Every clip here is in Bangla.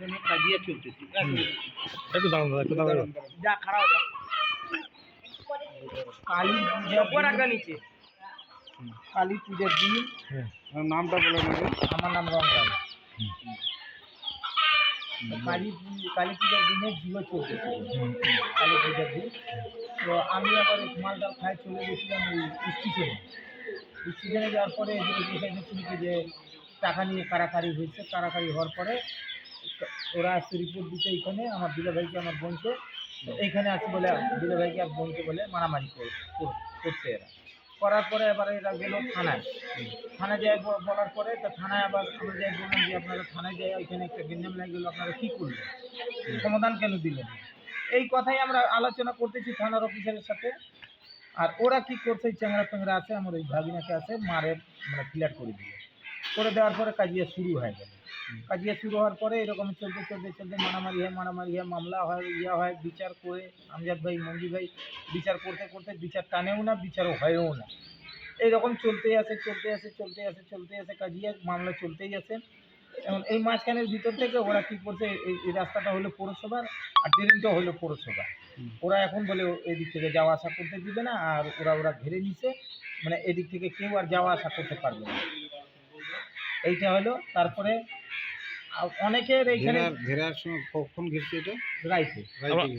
এখানে কাজিয়া চলতেছে। একটু দাঁড়ান দাদা, একটু দাঁড়ান। যা খারাপ যা কালী পূজা পর আগা নিচে কালী পূজার দিন নামটা বলে নেবেন। আমার নাম রঙ্গাই। কালী পূজার দিনে জিও চলতেছে, কালী পূজার দিন। তো আমি আবার মাল ডাল খাই চলে গেছিলাম ওই স্টেশনে যাওয়ার পরে এখানে শুনেছি যে টাকা নিয়ে কারাকারি হয়েছে। কারাকারি হওয়ার পরে ওরা আসছে রিপোর্ট দিতে এইখানে আমার দুলাভাইকে আমার বোনকে এইখানে আসছে বলে দুলাভাইকে আর বোনকে বলে মারামারি করছে এরা। করার পরে এবার এরা গেল থানায় যাই বলার পরে তো থানায় আবার আমরা যাই বললাম যে আপনারা থানায় যাই ওইখানে একটা গেঞ্জাম লাগে গেলো, আপনারা কী করলেন, সমাধান কেন দিলেন? এই কথাই আমরা আলোচনা করতেছি থানার অফিসারের সাথে। আর ওরা কি করছে, চ্যাংড়া ফ্যাংরা আছে আমার ওই ভাগিনাকে আছে মারের মানে ক্লিয়ার করে দেওয়ার পরে কাজিয়া শুরু হয়ে গেল। কাজিয়া শুরু হওয়ার পরে এরকম চলতে মারামারি হয়, মামলা হয়, হয়, বিচার করে আমজাদ ভাই মঞ্জু ভাই বিচার করতে বিচার টানেও না, বিচারও হয়ও না। এইরকম চলতেই আছে কাজিয়া মামলা চলতেই আছে। এখন এই মাঝখানের ভিতর থেকে ওরা কী করছে, এই রাস্তাটা হলো পৌরসভার আর ট্রেনটা হলো পৌরসভা। ওরা এখন বলে এদিক থেকে যাওয়া আসা করতে দিবে না, আর ওরা ঘিরে নিছে, মানে এদিক থেকে কেউ আর যাওয়া আসা করতে পারবে না। এইটা হলো। তারপরে অনেকের এইখানে ঘেরার সময় কখন ঘিরছে এটা? রাইতে।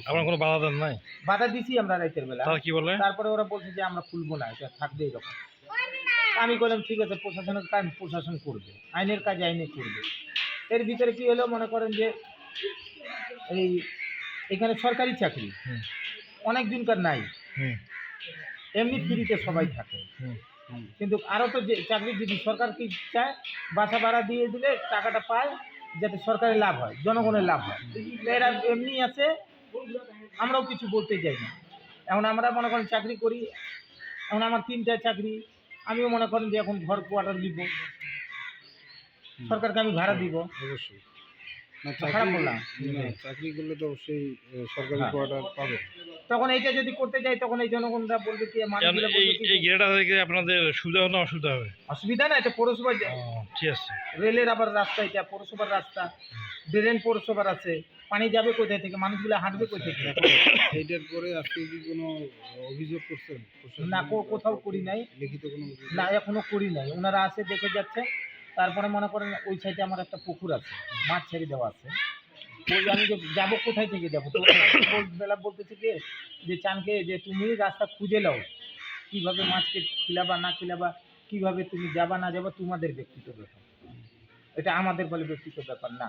আপনার কোনো বাধা দেন নাই? বাধা দিছি আমরা রাইতের বেলা। কি বলে? তারপরে ওরা বলছে যে আমরা খুলবো না, এটা থাকবে এরকম। আমি বললাম ঠিক আছে, প্রশাসনের কাজ প্রশাসন করবে, আইনের কাজ আইনে করবে। এর ভিতরে কি হলো, মনে করেন যে এখানে সরকারি চাকরি অনেক দিনকার নাই, এমনি ফ্রিতে সবাই থাকে। কিন্তু আরও তো যে চাকরি যদি সরকার কি চায়, বাসা ভাড়া দিয়ে দিলে টাকাটা পায় যাতে সরকারের লাভ হয়, জনগণের লাভ হয়। এরা এমনি আছে, আমরাও কিছু বলতে চাই না। এখন আমরা মনে করেন চাকরি করি, এখন আমার 3টা চাকরি, আমিও মনে করেন যে এখন ঘর কোয়ার্টার দিব, সরকারকে আমি ভাড়া দিব। অবশ্যই চাকরি করলে তো অবশ্যই সরকারি কোয়ার্টার পাবে। তখন এইটা যদি করতে যাই তখন এই জনগণরা বলবে কি, এই গেটটা থেকে আপনাদের সুবিধা হবে না অসুবিধা হবে? অসুবিধা না, এটা পৌরসভা, ঠিক আছে। রেলের আবার রাস্তা, এটা পৌরসভার রাস্তা, ড্রেন পৌরসভার আছে, পানি যাবে কোথায় থেকে, মানুষগুলো হাঁটবে কোথায় থেকে? এইটার পরে আজকে কি কোনো অভিযোগ করছেন? না, কোথাও করি নাই, লিখিত কোনো না এখনো করি নাই। ওনারা আসে দেখে যাচ্ছে। তারপরে মনে করেন ওই সাইডে আমার একটা পুকুর আছে, মাছ ছেড়ে দেওয়া আছে। ওই আমি যে যাবো, কোথায় থেকে যাবো? তো বেলা বলতেছে কি যে চানকে যে তুমি রাস্তা খুঁজে নাও, কীভাবে মাছকে খিলাবা না খিলাবা, কীভাবে তুমি যাবা না যাবা তোমাদের ব্যক্তিগত ব্যাপার, এটা আমাদের বলে ব্যক্তিগত ব্যাপার না।